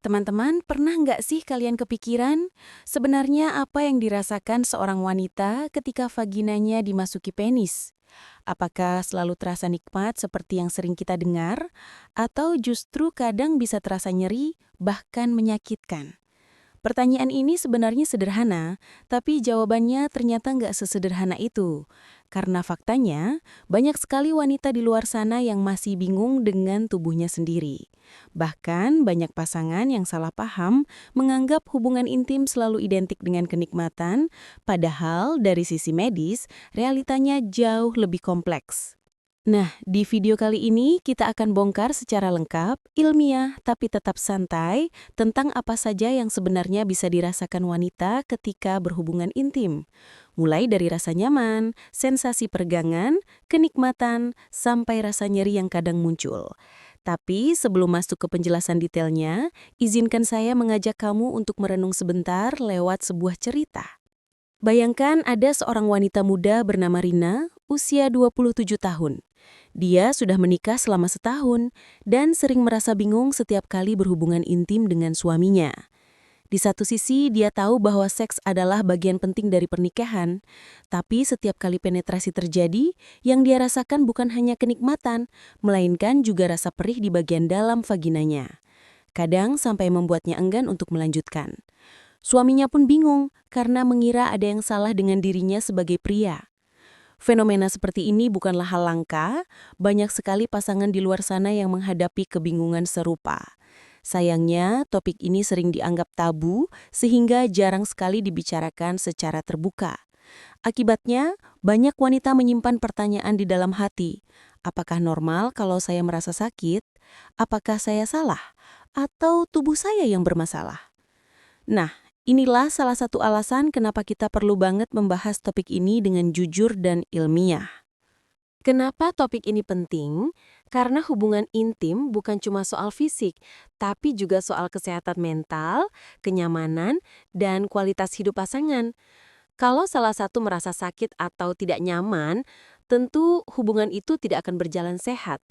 Teman-teman, pernah nggak sih kalian kepikiran sebenarnya apa yang dirasakan seorang wanita ketika vaginanya dimasuki penis? Apakah selalu terasa nikmat seperti yang sering kita dengar, atau justru kadang bisa terasa nyeri, bahkan menyakitkan? Pertanyaan ini sebenarnya sederhana, tapi jawabannya ternyata nggak sesederhana itu. Karena faktanya, banyak sekali wanita di luar sana yang masih bingung dengan tubuhnya sendiri. Bahkan banyak pasangan yang salah paham menganggap hubungan intim selalu identik dengan kenikmatan, padahal dari sisi medis, realitanya jauh lebih kompleks. Nah, di video kali ini kita akan bongkar secara lengkap, ilmiah, tapi tetap santai tentang apa saja yang sebenarnya bisa dirasakan wanita ketika berhubungan intim. Mulai dari rasa nyaman, sensasi peregangan, kenikmatan, sampai rasa nyeri yang kadang muncul. Tapi sebelum masuk ke penjelasan detailnya, izinkan saya mengajak kamu untuk merenung sebentar lewat sebuah cerita. Bayangkan ada seorang wanita muda bernama Rina, usia 27 tahun. Dia sudah menikah selama setahun dan sering merasa bingung setiap kali berhubungan intim dengan suaminya. Di satu sisi, dia tahu bahwa seks adalah bagian penting dari pernikahan, tapi setiap kali penetrasi terjadi, yang dia rasakan bukan hanya kenikmatan, melainkan juga rasa perih di bagian dalam vaginanya. Kadang sampai membuatnya enggan untuk melanjutkan. Suaminya pun bingung karena mengira ada yang salah dengan dirinya sebagai pria. Fenomena seperti ini bukanlah hal langka, banyak sekali pasangan di luar sana yang menghadapi kebingungan serupa. Sayangnya, topik ini sering dianggap tabu sehingga jarang sekali dibicarakan secara terbuka. Akibatnya, banyak wanita menyimpan pertanyaan di dalam hati. Apakah normal kalau saya merasa sakit? Apakah saya salah? Atau tubuh saya yang bermasalah? Nah, inilah salah satu alasan kenapa kita perlu banget membahas topik ini dengan jujur dan ilmiah. Kenapa topik ini penting? Karena hubungan intim bukan cuma soal fisik, tapi juga soal kesehatan mental, kenyamanan, dan kualitas hidup pasangan. Kalau salah satu merasa sakit atau tidak nyaman, tentu hubungan itu tidak akan berjalan sehat.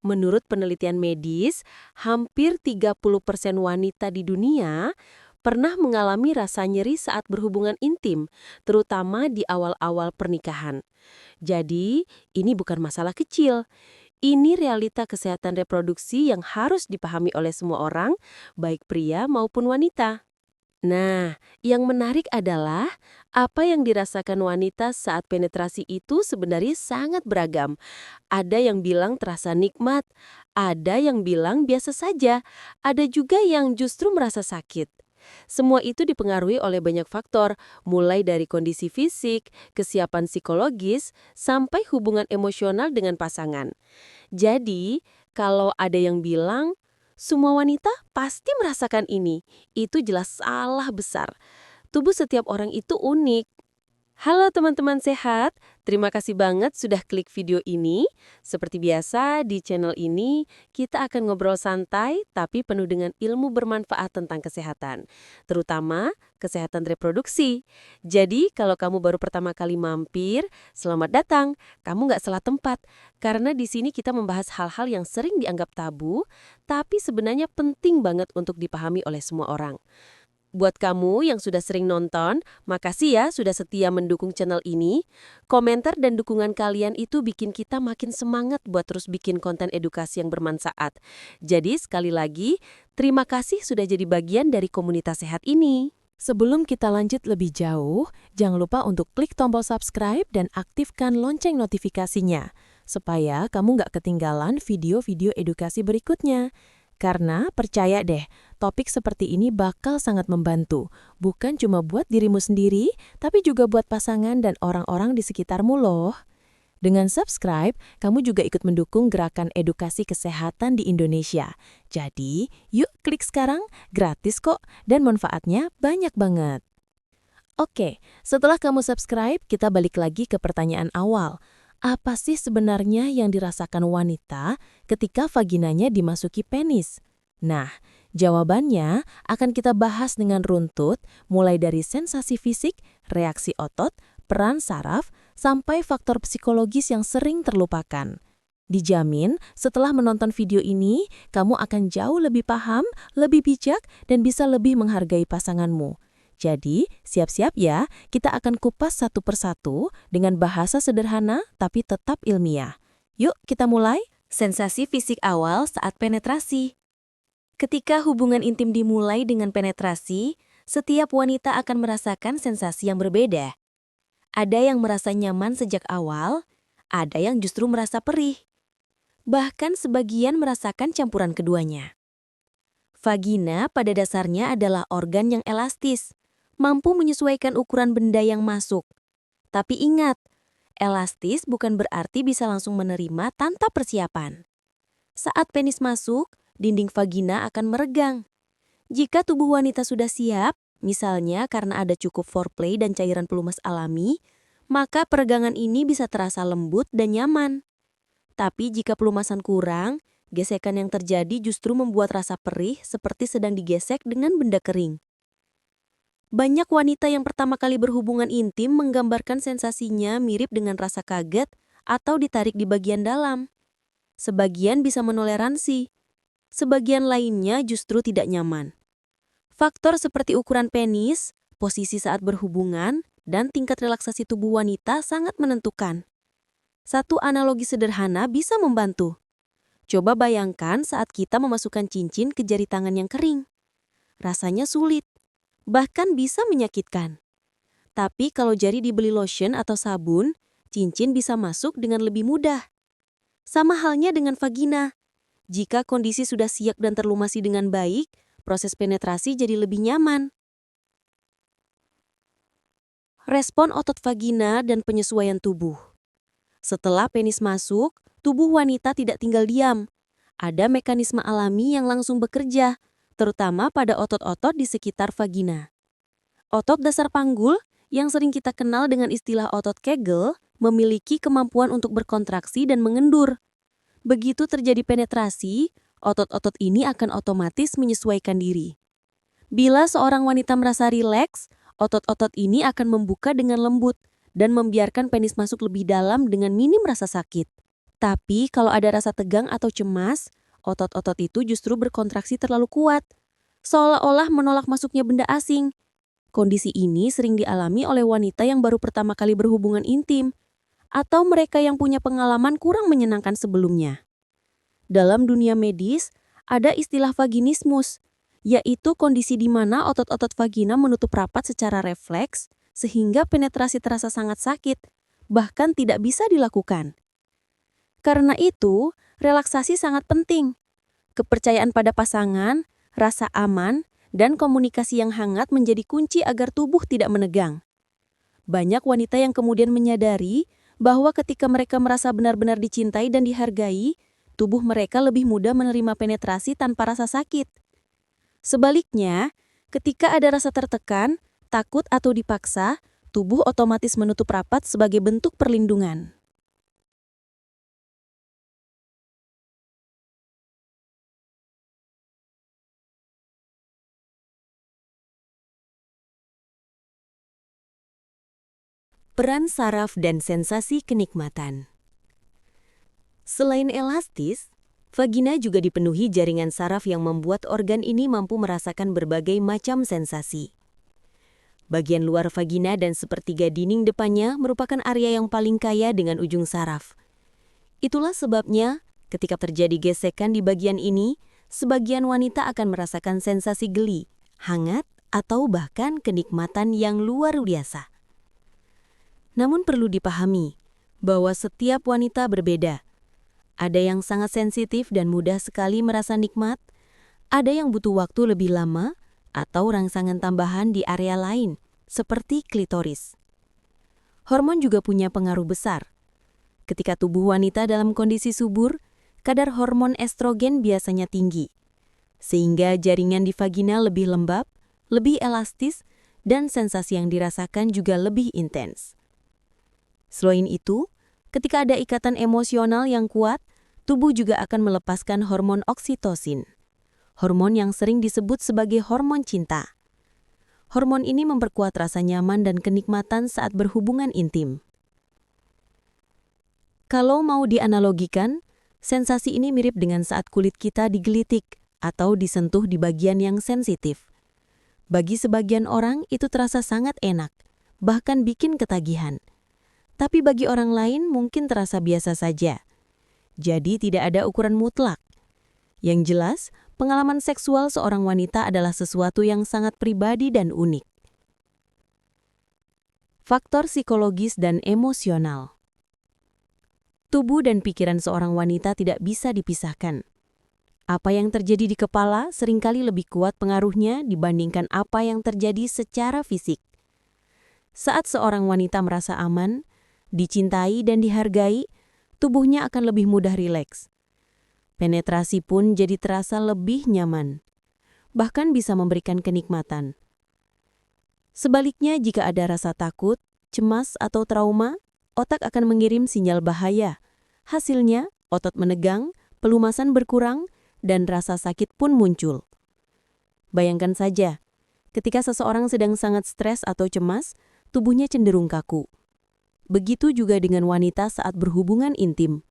Menurut penelitian medis, hampir 30% wanita di dunia pernah mengalami rasa nyeri saat berhubungan intim, terutama di awal-awal pernikahan. Jadi, ini bukan masalah kecil. Ini realita kesehatan reproduksi yang harus dipahami oleh semua orang, baik pria maupun wanita. Nah, yang menarik adalah apa yang dirasakan wanita saat penetrasi itu sebenarnya sangat beragam. Ada yang bilang terasa nikmat, ada yang bilang biasa saja, ada juga yang justru merasa sakit. Semua itu dipengaruhi oleh banyak faktor, mulai dari kondisi fisik, kesiapan psikologis, sampai hubungan emosional dengan pasangan. Jadi, kalau ada yang bilang, semua wanita pasti merasakan ini, itu jelas salah besar. Tubuh setiap orang itu unik. Halo teman-teman sehat, terima kasih banget sudah klik video ini. Seperti biasa, di channel ini kita akan ngobrol santai tapi penuh dengan ilmu bermanfaat tentang kesehatan, terutama kesehatan reproduksi. Jadi, kalau kamu baru pertama kali mampir, selamat datang. Kamu nggak salah tempat, karena di sini kita membahas hal-hal yang sering dianggap tabu, tapi sebenarnya penting banget untuk dipahami oleh semua orang. Buat kamu yang sudah sering nonton, makasih ya sudah setia mendukung channel ini. Komentar dan dukungan kalian itu bikin kita makin semangat buat terus bikin konten edukasi yang bermanfaat. Jadi sekali lagi, terima kasih sudah jadi bagian dari komunitas sehat ini. Sebelum kita lanjut lebih jauh, jangan lupa untuk klik tombol subscribe dan aktifkan lonceng notifikasinya, supaya kamu nggak ketinggalan video-video edukasi berikutnya. Karena percaya deh, topik seperti ini bakal sangat membantu, bukan cuma buat dirimu sendiri, tapi juga buat pasangan dan orang-orang di sekitarmu loh. Dengan subscribe, kamu juga ikut mendukung gerakan edukasi kesehatan di Indonesia. Jadi, yuk klik sekarang, gratis kok, dan manfaatnya banyak banget. Oke, setelah kamu subscribe, kita balik lagi ke pertanyaan awal. Apa sih sebenarnya yang dirasakan wanita ketika vaginanya dimasuki penis? Nah, jawabannya akan kita bahas dengan runtut, mulai dari sensasi fisik, reaksi otot, peran saraf, sampai faktor psikologis yang sering terlupakan. Dijamin, setelah menonton video ini, kamu akan jauh lebih paham, lebih bijak, dan bisa lebih menghargai pasanganmu. Jadi, siap-siap ya, kita akan kupas satu persatu dengan bahasa sederhana tapi tetap ilmiah. Yuk, kita mulai. Sensasi fisik awal saat penetrasi. Ketika hubungan intim dimulai dengan penetrasi, setiap wanita akan merasakan sensasi yang berbeda. Ada yang merasa nyaman sejak awal, ada yang justru merasa perih. Bahkan sebagian merasakan campuran keduanya. Vagina pada dasarnya adalah organ yang elastis, mampu menyesuaikan ukuran benda yang masuk. Tapi ingat, elastis bukan berarti bisa langsung menerima tanpa persiapan. Saat penis masuk, dinding vagina akan meregang. Jika tubuh wanita sudah siap, misalnya karena ada cukup foreplay dan cairan pelumas alami, maka peregangan ini bisa terasa lembut dan nyaman. Tapi jika pelumasan kurang, gesekan yang terjadi justru membuat rasa perih seperti sedang digesek dengan benda kering. Banyak wanita yang pertama kali berhubungan intim menggambarkan sensasinya mirip dengan rasa kaget atau ditarik di bagian dalam. Sebagian bisa menoleransi, sebagian lainnya justru tidak nyaman. Faktor seperti ukuran penis, posisi saat berhubungan, dan tingkat relaksasi tubuh wanita sangat menentukan. Satu analogi sederhana bisa membantu. Coba bayangkan saat kita memasukkan cincin ke jari tangan yang kering. Rasanya sulit, bahkan bisa menyakitkan. Tapi kalau jari dibeli lotion atau sabun, cincin bisa masuk dengan lebih mudah. Sama halnya dengan vagina. Jika kondisi sudah siap dan terlumasi dengan baik, proses penetrasi jadi lebih nyaman. Respon otot vagina dan penyesuaian tubuh. Setelah penis masuk, tubuh wanita tidak tinggal diam. Ada mekanisme alami yang langsung bekerja, terutama pada otot-otot di sekitar vagina. Otot dasar panggul, yang sering kita kenal dengan istilah otot Kegel, memiliki kemampuan untuk berkontraksi dan mengendur. Begitu terjadi penetrasi, otot-otot ini akan otomatis menyesuaikan diri. Bila seorang wanita merasa rileks, otot-otot ini akan membuka dengan lembut dan membiarkan penis masuk lebih dalam dengan minim rasa sakit. Tapi kalau ada rasa tegang atau cemas, otot-otot itu justru berkontraksi terlalu kuat, seolah-olah menolak masuknya benda asing. Kondisi ini sering dialami oleh wanita yang baru pertama kali berhubungan intim, atau mereka yang punya pengalaman kurang menyenangkan sebelumnya. Dalam dunia medis, ada istilah vaginismus, yaitu kondisi di mana otot-otot vagina menutup rapat secara refleks, sehingga penetrasi terasa sangat sakit, bahkan tidak bisa dilakukan. Karena itu, relaksasi sangat penting. Kepercayaan pada pasangan, rasa aman, dan komunikasi yang hangat menjadi kunci agar tubuh tidak menegang. Banyak wanita yang kemudian menyadari bahwa ketika mereka merasa benar-benar dicintai dan dihargai, tubuh mereka lebih mudah menerima penetrasi tanpa rasa sakit. Sebaliknya, ketika ada rasa tertekan, takut atau dipaksa, tubuh otomatis menutup rapat sebagai bentuk perlindungan. Peran saraf dan sensasi kenikmatan. Selain elastis, vagina juga dipenuhi jaringan saraf yang membuat organ ini mampu merasakan berbagai macam sensasi. Bagian luar vagina dan sepertiga dinding depannya merupakan area yang paling kaya dengan ujung saraf. Itulah sebabnya, ketika terjadi gesekan di bagian ini, sebagian wanita akan merasakan sensasi geli, hangat, atau bahkan kenikmatan yang luar biasa. Namun perlu dipahami bahwa setiap wanita berbeda. Ada yang sangat sensitif dan mudah sekali merasa nikmat, ada yang butuh waktu lebih lama, atau rangsangan tambahan di area lain, seperti klitoris. Hormon juga punya pengaruh besar. Ketika tubuh wanita dalam kondisi subur, kadar hormon estrogen biasanya tinggi, sehingga jaringan di vagina lebih lembab, lebih elastis, dan sensasi yang dirasakan juga lebih intens. Selain itu, ketika ada ikatan emosional yang kuat, tubuh juga akan melepaskan hormon oksitosin, hormon yang sering disebut sebagai hormon cinta. Hormon ini memperkuat rasa nyaman dan kenikmatan saat berhubungan intim. Kalau mau dianalogikan, Sensasi ini mirip dengan saat kulit kita digelitik atau disentuh di bagian yang sensitif. Bagi sebagian orang itu terasa sangat enak, bahkan bikin ketagihan. Tapi bagi orang lain mungkin terasa biasa saja. Jadi tidak ada ukuran mutlak. Yang jelas, pengalaman seksual seorang wanita adalah sesuatu yang sangat pribadi dan unik. Faktor psikologis dan emosional. Tubuh dan pikiran seorang wanita tidak bisa dipisahkan. Apa yang terjadi di kepala seringkali lebih kuat pengaruhnya dibandingkan apa yang terjadi secara fisik. Saat seorang wanita merasa aman, dicintai dan dihargai, tubuhnya akan lebih mudah rileks. Penetrasi pun jadi terasa lebih nyaman, bahkan bisa memberikan kenikmatan. Sebaliknya, jika ada rasa takut, cemas, atau trauma, otak akan mengirim sinyal bahaya. Hasilnya, otot menegang, pelumasan berkurang, dan rasa sakit pun muncul. Bayangkan saja, ketika seseorang sedang sangat stres atau cemas, tubuhnya cenderung kaku. Begitu juga dengan wanita saat berhubungan intim.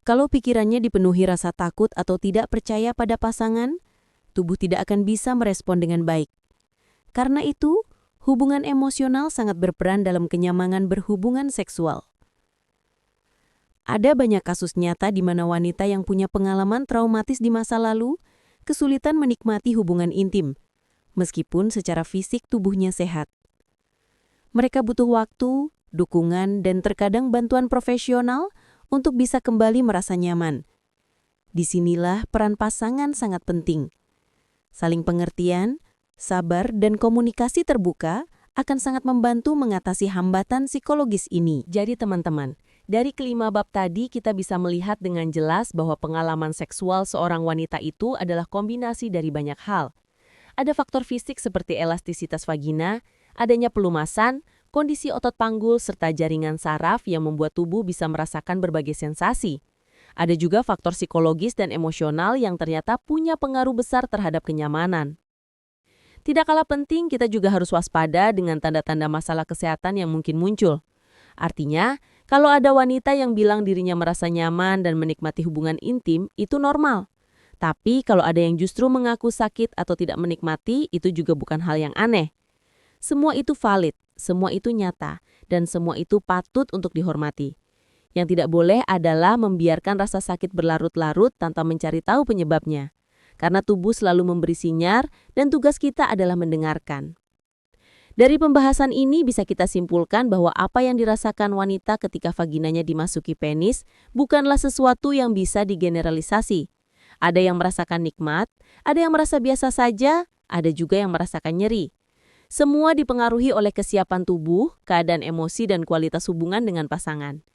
Kalau pikirannya dipenuhi rasa takut atau tidak percaya pada pasangan, tubuh tidak akan bisa merespon dengan baik. Karena itu, hubungan emosional sangat berperan dalam kenyamanan berhubungan seksual. Ada banyak kasus nyata di mana wanita yang punya pengalaman traumatis di masa lalu kesulitan menikmati hubungan intim, meskipun secara fisik tubuhnya sehat. Mereka butuh waktu, dukungan, dan terkadang bantuan profesional untuk bisa kembali merasa nyaman. Disinilah peran pasangan sangat penting. Saling pengertian, sabar, dan komunikasi terbuka akan sangat membantu mengatasi hambatan psikologis ini. Jadi teman-teman, dari kelima bab tadi kita bisa melihat dengan jelas bahwa pengalaman seksual seorang wanita itu adalah kombinasi dari banyak hal. Ada faktor fisik seperti elastisitas vagina, adanya pelumasan, kondisi otot panggul, serta jaringan saraf yang membuat tubuh bisa merasakan berbagai sensasi. Ada juga faktor psikologis dan emosional yang ternyata punya pengaruh besar terhadap kenyamanan. Tidak kalah penting, kita juga harus waspada dengan tanda-tanda masalah kesehatan yang mungkin muncul. Artinya, kalau ada wanita yang bilang dirinya merasa nyaman dan menikmati hubungan intim, itu normal. Tapi kalau ada yang justru mengaku sakit atau tidak menikmati, itu juga bukan hal yang aneh. Semua itu valid, semua itu nyata, dan semua itu patut untuk dihormati. Yang tidak boleh adalah membiarkan rasa sakit berlarut-larut tanpa mencari tahu penyebabnya. Karena tubuh selalu memberi sinyal dan tugas kita adalah mendengarkan. Dari pembahasan ini bisa kita simpulkan bahwa apa yang dirasakan wanita ketika vaginanya dimasuki penis bukanlah sesuatu yang bisa digeneralisasi. Ada yang merasakan nikmat, ada yang merasa biasa saja, ada juga yang merasakan nyeri. Semua dipengaruhi oleh kesiapan tubuh, keadaan emosi, dan kualitas hubungan dengan pasangan.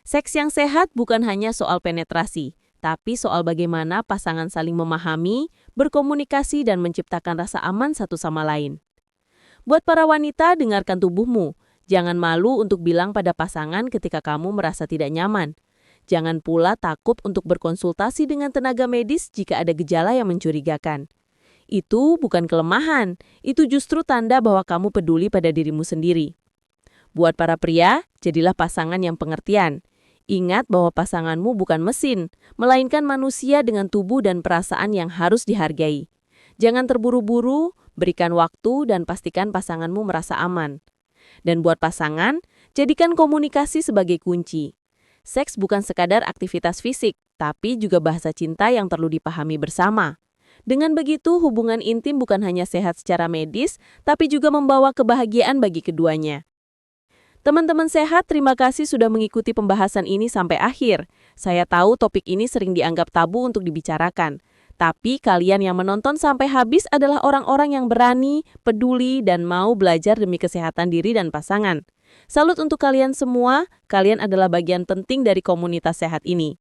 Seks yang sehat bukan hanya soal penetrasi, tapi soal bagaimana pasangan saling memahami, berkomunikasi, dan menciptakan rasa aman satu sama lain. Buat para wanita, dengarkan tubuhmu. Jangan malu untuk bilang pada pasangan ketika kamu merasa tidak nyaman. Jangan pula takut untuk berkonsultasi dengan tenaga medis jika ada gejala yang mencurigakan. Itu bukan kelemahan, itu justru tanda bahwa kamu peduli pada dirimu sendiri. Buat para pria, jadilah pasangan yang pengertian. Ingat bahwa pasanganmu bukan mesin, melainkan manusia dengan tubuh dan perasaan yang harus dihargai. Jangan terburu-buru, berikan waktu dan pastikan pasanganmu merasa aman. Dan buat pasangan, jadikan komunikasi sebagai kunci. Seks bukan sekadar aktivitas fisik, tapi juga bahasa cinta yang perlu dipahami bersama. Dengan begitu, hubungan intim bukan hanya sehat secara medis, tapi juga membawa kebahagiaan bagi keduanya. Teman-teman sehat, terima kasih sudah mengikuti pembahasan ini sampai akhir. Saya tahu topik ini sering dianggap tabu untuk dibicarakan. Tapi kalian yang menonton sampai habis adalah orang-orang yang berani, peduli, dan mau belajar demi kesehatan diri dan pasangan. Salut untuk kalian semua, kalian adalah bagian penting dari komunitas sehat ini.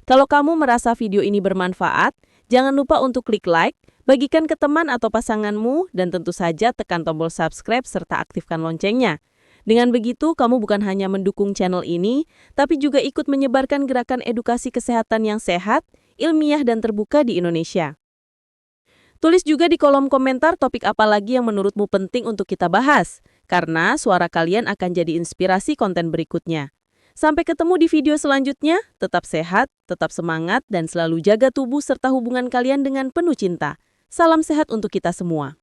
Kalau kamu merasa video ini bermanfaat, jangan lupa untuk klik like, bagikan ke teman atau pasanganmu, dan tentu saja tekan tombol subscribe serta aktifkan loncengnya. Dengan begitu, kamu bukan hanya mendukung channel ini, tapi juga ikut menyebarkan gerakan edukasi kesehatan yang sehat, ilmiah, dan terbuka di Indonesia. Tulis juga di kolom komentar topik apa lagi yang menurutmu penting untuk kita bahas, karena suara kalian akan jadi inspirasi konten berikutnya. Sampai ketemu di video selanjutnya, tetap sehat, tetap semangat, dan selalu jaga tubuh serta hubungan kalian dengan penuh cinta. Salam sehat untuk kita semua.